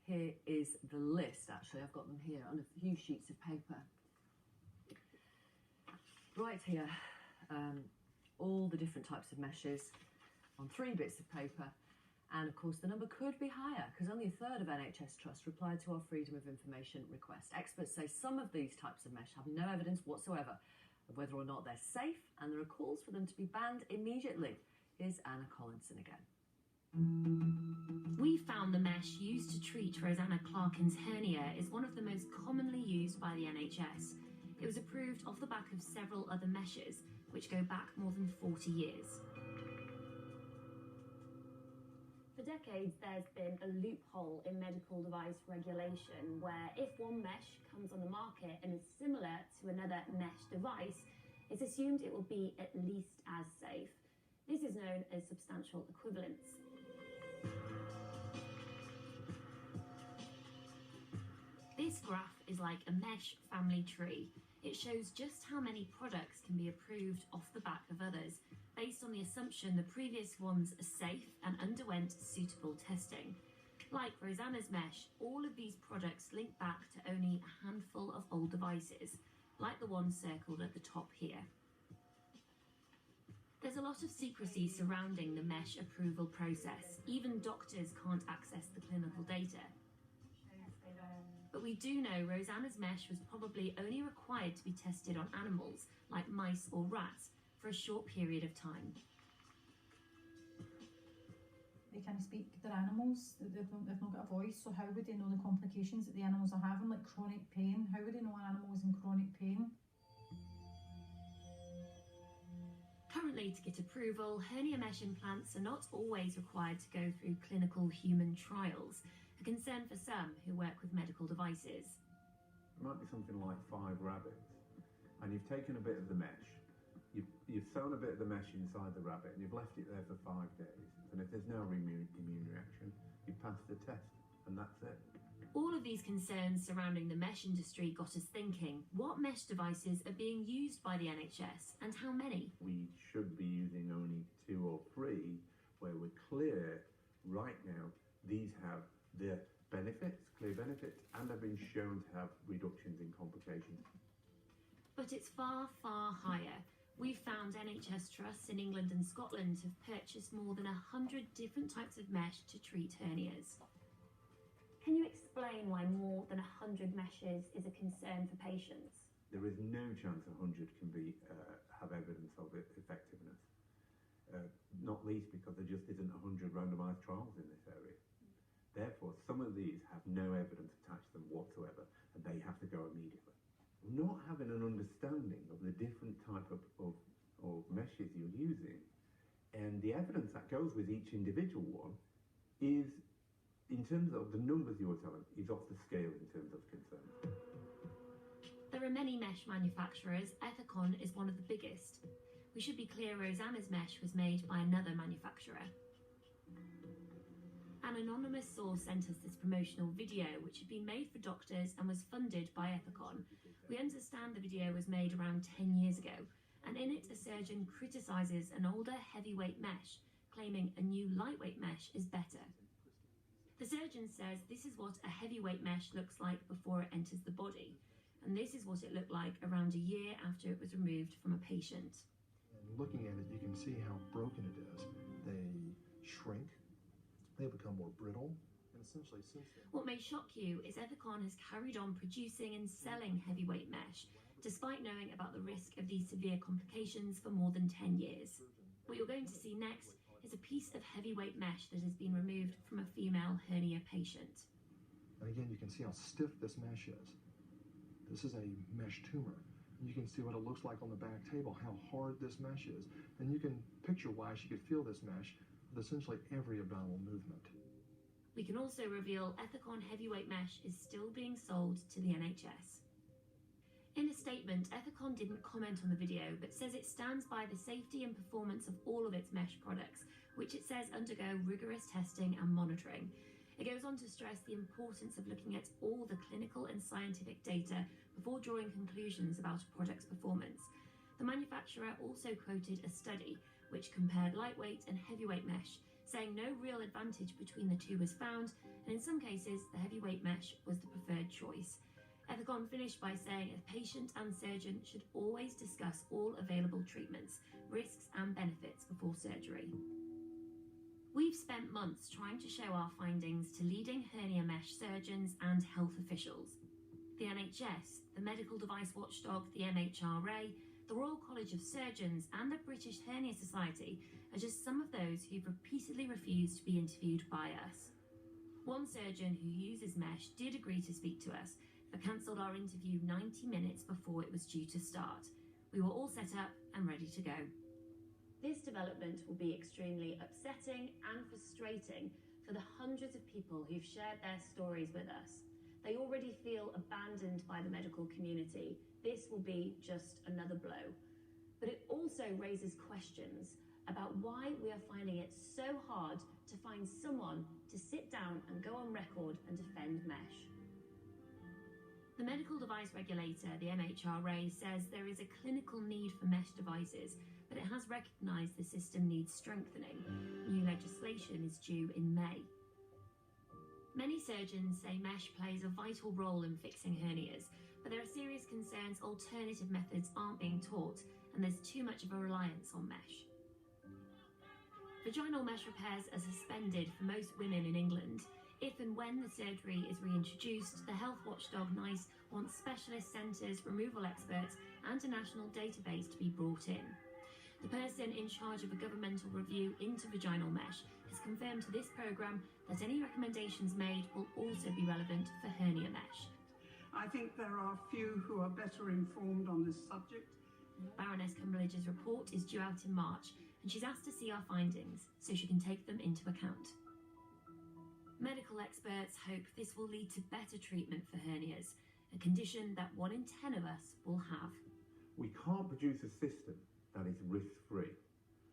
Here is the list, actually. I've got them here on a few sheets of paper. Right here, all the different types of meshes on 3 bits of paper. And of course, the number could be higher because only a third of NHS Trust replied to our Freedom of Information request. Experts say some of these types of mesh have no evidence whatsoever of whether or not they're safe, and there are calls for them to be banned immediately. Here's Anna Collinson again. We found the mesh used to treat Rosanna Clarkin's hernia is one of the most commonly used by the NHS. It was approved off the back of several other meshes, which go back more than 40 years. For decades, there's been a loophole in medical device regulation where if one mesh comes on the market and is similar to another mesh device, it's assumed it will be at least as safe. This is known as substantial equivalence. This graph is like a mesh family tree. It shows just how many products can be approved off the back of others, based on the assumption the previous ones are safe and underwent suitable testing. Like Rosanna's mesh, all of these products link back to only a handful of old devices, like the one circled at the top here. There's a lot of secrecy surrounding the mesh approval process. Even doctors can't access the clinical data. But we do know Rosanna's mesh was probably only required to be tested on animals, like mice or rats, for a short period of time. They kind of speak, they're animals, they've not got a voice, so how would they know the complications that the animals are having, like chronic pain? How would they know an animal is in chronic pain? Currently, to get approval, hernia mesh implants are not always required to go through clinical human trials, a concern for some who work with medical devices. It might be something like 5 rabbits, and you've taken a bit of the mesh, you've sewn a bit of the mesh inside the rabbit, and you've left it there for 5 days. And if there's no immune reaction, you pass the test, and that's it. All of these concerns surrounding the mesh industry got us thinking, what mesh devices are being used by the NHS and how many? We should be using only 2 or 3 where we're clear right now these have their benefits, clear benefits, and have been shown to have reductions in complications. But it's far, far higher. We've found NHS trusts in England and Scotland have purchased more than 100 different types of mesh to treat hernias. Can you explain why more than 100 meshes is a concern for patients? There is no chance 100 can have evidence of effectiveness. Not least because there just isn't 100 randomised trials in this area. Therefore, some of these have no evidence attached to them whatsoever, and they have to go immediately. Not having an understanding of the different type of meshes you're using and the evidence that goes with each individual one is, in terms of the numbers you're telling, is off the scale in terms of concern. There are many mesh manufacturers. Ethicon is one of the biggest. We should be clear, Rosanna's mesh was made by another manufacturer. An anonymous source sent us this promotional video, which had been made for doctors and was funded by Ethicon. We understand the video was made around 10 years ago, and in it a surgeon criticises an older heavyweight mesh, claiming a new lightweight mesh is better. The surgeon says this is what a heavyweight mesh looks like before it enters the body, and this is what it looked like around a year after it was removed from a patient. And looking at it, you can see how broken it is. They shrink, they become more brittle, and essentially since then... What may shock you is Ethicon has carried on producing and selling heavyweight mesh, despite knowing about the risk of these severe complications for more than 10 years. What you're going to see next is a piece of heavyweight mesh that has been removed from a female hernia patient. And again, you can see how stiff this mesh is. This is a mesh tumor. And you can see what it looks like on the back table, how hard this mesh is. And you can picture why she could feel this mesh with essentially every abdominal movement. We can also reveal Ethicon heavyweight mesh is still being sold to the NHS. In a statement, Ethicon didn't comment on the video, but says it stands by the safety and performance of all of its mesh products, which it says undergo rigorous testing and monitoring. It goes on to stress the importance of looking at all the clinical and scientific data before drawing conclusions about a product's performance. The manufacturer also quoted a study which compared lightweight and heavyweight mesh, saying no real advantage between the two was found, and in some cases the heavyweight mesh was the preferred choice. Ethicon finished by saying a patient and surgeon should always discuss all available treatments, risks and benefits before surgery. We've spent months trying to show our findings to leading hernia mesh surgeons and health officials. The NHS, the Medical Device Watchdog, the MHRA, the Royal College of Surgeons and the British Hernia Society are just some of those who've repeatedly refused to be interviewed by us. One surgeon who uses mesh did agree to speak to us, but cancelled our interview 90 minutes before it was due to start. We were all set up and ready to go. This development will be extremely upsetting and frustrating for the hundreds of people who've shared their stories with us. They already feel abandoned by the medical community. This will be just another blow. But it also raises questions about why we are finding it so hard to find someone to sit down and go on record and defend mesh. The medical device regulator, the MHRA, says there is a clinical need for mesh devices, but it has recognised the system needs strengthening. New legislation is due in May. Many surgeons say mesh plays a vital role in fixing hernias, but there are serious concerns alternative methods aren't being taught, and there's too much of a reliance on mesh. Vaginal mesh repairs are suspended for most women in England. If and when the surgery is reintroduced, the health watchdog NICE wants specialist centres, removal experts and a national database to be brought in. The person in charge of a governmental review into vaginal mesh has confirmed to this programme that any recommendations made will also be relevant for hernia mesh. I think there are few who are better informed on this subject. Baroness Cumberledge's report is due out in March, and she's asked to see our findings so she can take them into account. Medical experts hope this will lead to better treatment for hernias, a condition that 1 in 10 of us will have. We can't produce a system that is risk-free.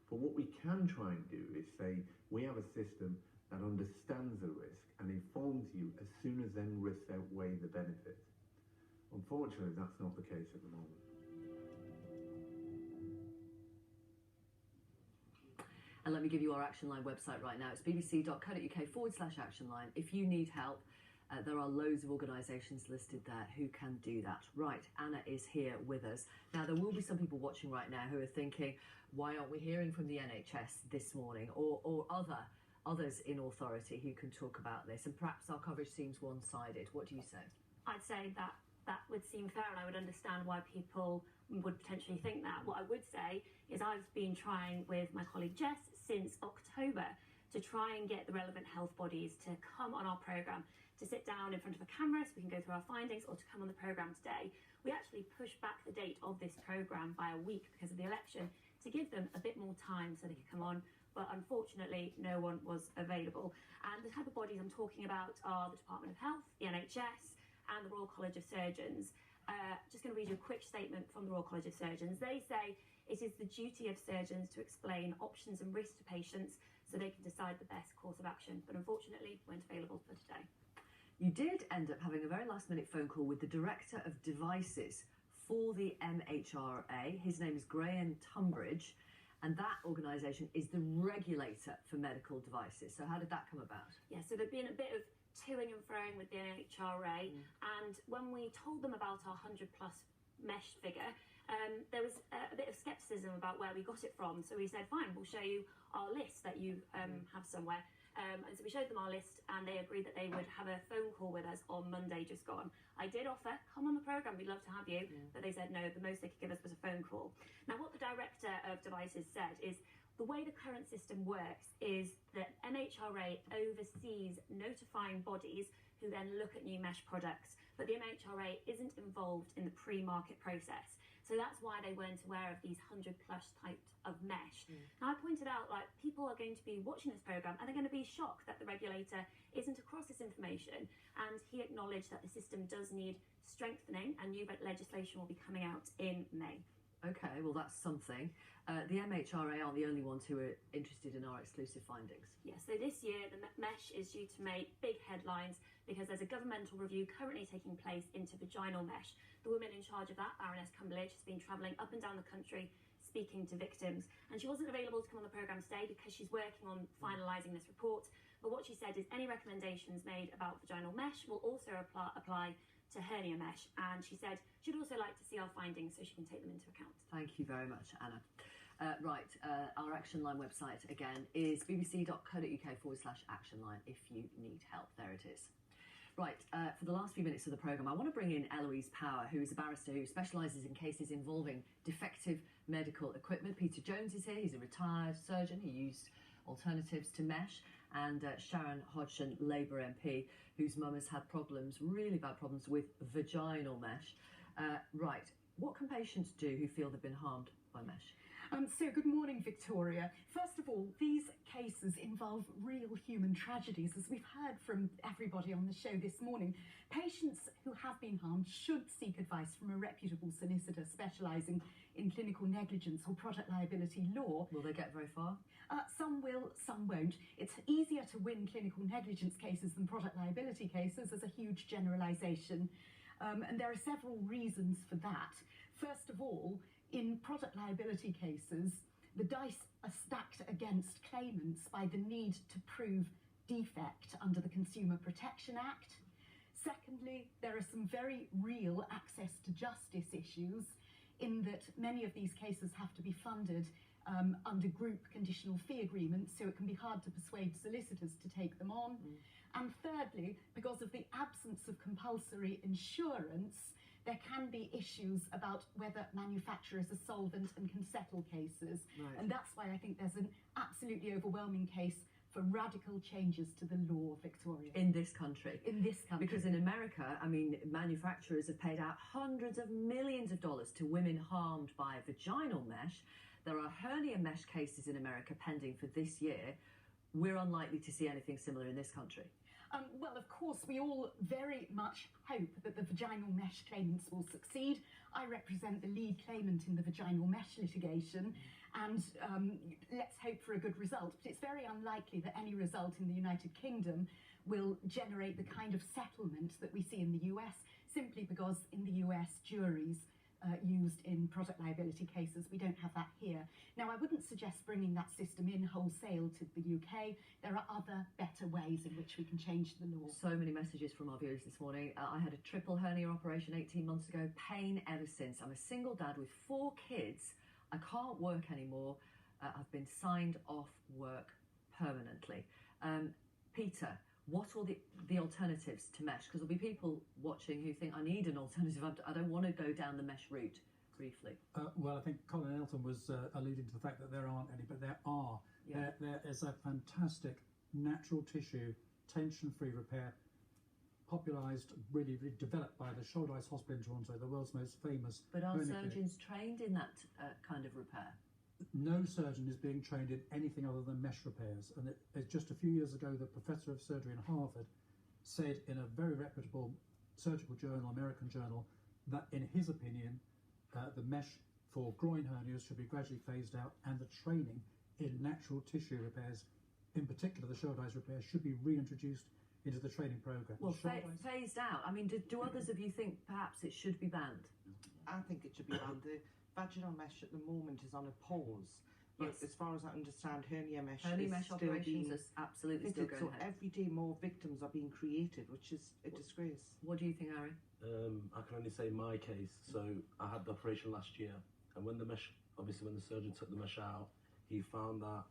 But what we can try and do is say we have a system that understands the risk and informs you as soon as then risks outweigh the benefits. Unfortunately, that's not the case at the moment. And let me give you our Action Line website right now. It's bbc.co.uk/Action Line. If you need help, there are loads of organisations listed there who can do that. Right, Anna is here with us. Now, there will be some people watching right now who are thinking, why aren't we hearing from the NHS this morning or others in authority who can talk about this? And perhaps our coverage seems one-sided. What do you say? I'd say that would seem fair, and I would understand why people would potentially think that. What I would say is I've been trying with my colleague Jess since October to try and get the relevant health bodies to come on our programme, to sit down in front of a camera so we can go through our findings, or to come on the programme today. We actually pushed back the date of this programme by a week because of the election to give them a bit more time so they could come on, but unfortunately no one was available. And the type of bodies I'm talking about are the Department of Health, the NHS and the Royal College of Surgeons. Just going to read you a quick statement from the Royal College of Surgeons. They say it is the duty of surgeons to explain options and risks to patients so they can decide the best course of action, but unfortunately weren't available for today. You did end up having a very last-minute phone call with the Director of Devices for the MHRA. His name is Graham Tunbridge, and that organisation is the regulator for medical devices. So how did that come about? Yeah, so there'd been a bit of toing and froing with the MHRA, and when we told them about our 100+ mesh figure, there was a bit of scepticism about where we got it from. So we said, fine, we'll show you our list that you have somewhere. And so we showed them our list, and they agreed that they would have a phone call with us on Monday just gone. I did offer, come on the programme, we'd love to have you, but they said no, the most they could give us was a phone call. Now, what the Director of Devices said is, the way the current system works is that MHRA oversees notifying bodies who then look at new mesh products, but the MHRA isn't involved in the pre-market process. So that's why they weren't aware of these 100+ types of mesh. Now, I pointed out, like, people are going to be watching this programme and they're going to be shocked that the regulator isn't across this information, and he acknowledged that the system does need strengthening and new legislation will be coming out in May. Okay, well, that's something. The MHRA aren't the only ones who are interested in our exclusive findings. Yes, so this year the mesh is due to make big headlines because there's a governmental review currently taking place into vaginal mesh. The woman in charge of that, Baroness Cumberledge, has been travelling up and down the country speaking to victims, and she wasn't available to come on the programme today because she's working on finalising this report. But what she said is any recommendations made about vaginal mesh will also apply to hernia mesh, and she said she'd also like to see our findings so she can take them into account. Thank you very much, Anna. Our Action Line website again is bbc.co.uk/Action Line if you need help. There it is. Right, for the last few minutes of the programme, I want to bring in Eloise Power, who is a barrister who specialises in cases involving defective medical equipment. Peter Jones is here. He's a retired surgeon who used alternatives to mesh. And Sharon Hodgson, Labour MP, whose mum has had problems, really bad problems, with vaginal mesh. Right, what can patients do who feel they've been harmed by mesh? So good morning, Victoria. First of all, these cases involve real human tragedies, as we've heard from everybody on the show this morning. Patients who have been harmed should seek advice from a reputable solicitor specialising in clinical negligence or product liability law. Will they get very far? Some will, some won't. It's easier to win clinical negligence cases than product liability cases as a huge generalisation. And there are several reasons for that. First of all, in product liability cases, the dice are stacked against claimants by the need to prove defect under the Consumer Protection Act. Secondly, there are some very real access to justice issues in that many of these cases have to be funded under group conditional fee agreements, so it can be hard to persuade solicitors to take them on. And thirdly, because of the absence of compulsory insurance, there can be issues about whether manufacturers are solvent and can settle cases. Right. And that's why I think there's an absolutely overwhelming case for radical changes to the law, Victoria. In this country? In this country. Because in America, I mean, manufacturers have paid out hundreds of millions of dollars to women harmed by vaginal mesh. There are hernia mesh cases in America pending for this year. We're unlikely to see anything similar in this country. Well, of course, we all very much hope that the vaginal mesh claimants will succeed. I represent the lead claimant in the vaginal mesh litigation, and let's hope for a good result. But it's very unlikely that any result in the United Kingdom will generate the kind of settlement that we see in the US, simply because in the US, juries used in product liability cases. We don't have that here. Now, I wouldn't suggest bringing that system in wholesale to the UK. There are other better ways in which we can change the law. So many messages from our viewers this morning. I had a triple hernia operation 18 months ago. Pain ever since. I'm a single dad with 4 kids. I can't work anymore. I've been signed off work permanently. Peter, what are the alternatives to mesh? Because there'll be people watching who think, I need an alternative. I don't want to go down the mesh route. Briefly. Well, I think Colin Elton was alluding to the fact that there aren't any, but there are. Yeah. There is a fantastic natural tissue, tension-free repair, popularised, really developed by the Shoulder-Ice Hospital in Toronto, the world's most famous. But are hernia clinic. surgeons trained in that kind of repair? No surgeon is being trained in anything other than mesh repairs. And it's just a few years ago, the professor of surgery in Harvard said in a very reputable surgical journal, American journal, that in his opinion, the mesh for groin hernias should be gradually phased out, and the training in natural tissue repairs, in particular the shoulder-ice repair, should be reintroduced into the training programme. Well, phased out. I mean, do others of you think perhaps it should be banned? I think it should be banned. The vaginal mesh at the moment is on a pause. But Yes. as far as I understand, hernia mesh Operations being is absolutely still fitted, going so ahead. every day more victims are being created, which is a disgrace. What do you think, Harry? I can only say my case. So I had the operation last year, and when the mesh, obviously when the surgeon took the mesh out, he found that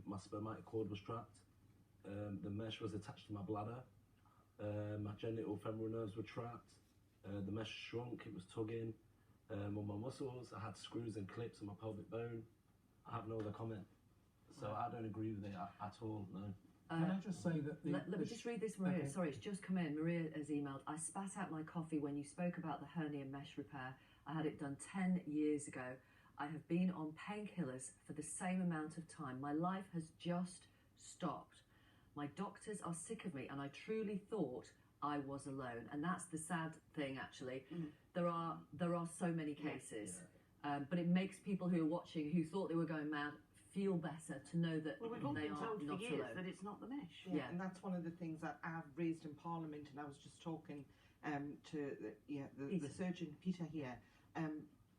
my spermatic cord was trapped. The mesh was attached to my bladder. My genital femoral nerves were trapped. The mesh shrunk, it was tugging on my muscles. I had screws and clips on my pelvic bone. I have no other comment. So I don't agree with it at all, no. Can I just say that... Let me just read this, Maria. Okay. Sorry, it's just come in. Maria has emailed, I spat out my coffee when you spoke about the hernia mesh repair. I had it done 10 years ago. I have been on painkillers for the same amount of time. My life has just stopped. My doctors are sick of me, and I truly thought I was alone. And that's the sad thing, actually. There are so many cases, but it makes people who are watching, who thought they were going mad, feel better to know that Well, we've all they been are told not for years alone. that it's not the mesh. Yeah, and that's one of the things that I've raised in Parliament, and I was just talking to the surgeon, Peter, here.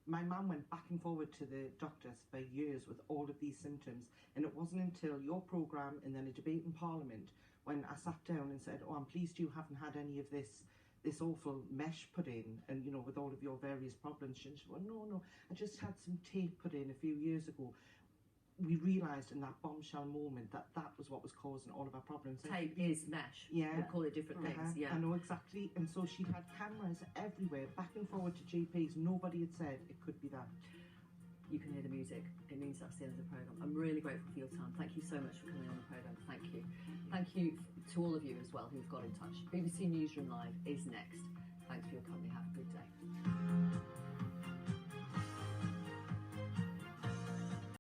My mum went back and forward to the doctors for years with all of these symptoms, and it wasn't until your programme and then a debate in Parliament when I sat down and said, oh, I'm pleased you haven't had any of this awful mesh put in, and you know, with all of your various problems. And she went, no, I just had some tape put in a few years ago. We realised in that bombshell moment that that was what was causing all of our problems. Tape is mesh. Yeah. We call it different things, yeah. I know exactly. And so she had cameras everywhere, back and forward to GPs. Nobody had said it could be that. You can hear the music. It means that's the end of the programme. I'm really grateful for your time. Thank you so much for coming on the programme. Thank you. Thank you to all of you as well who've got in touch. BBC Newsroom Live is next.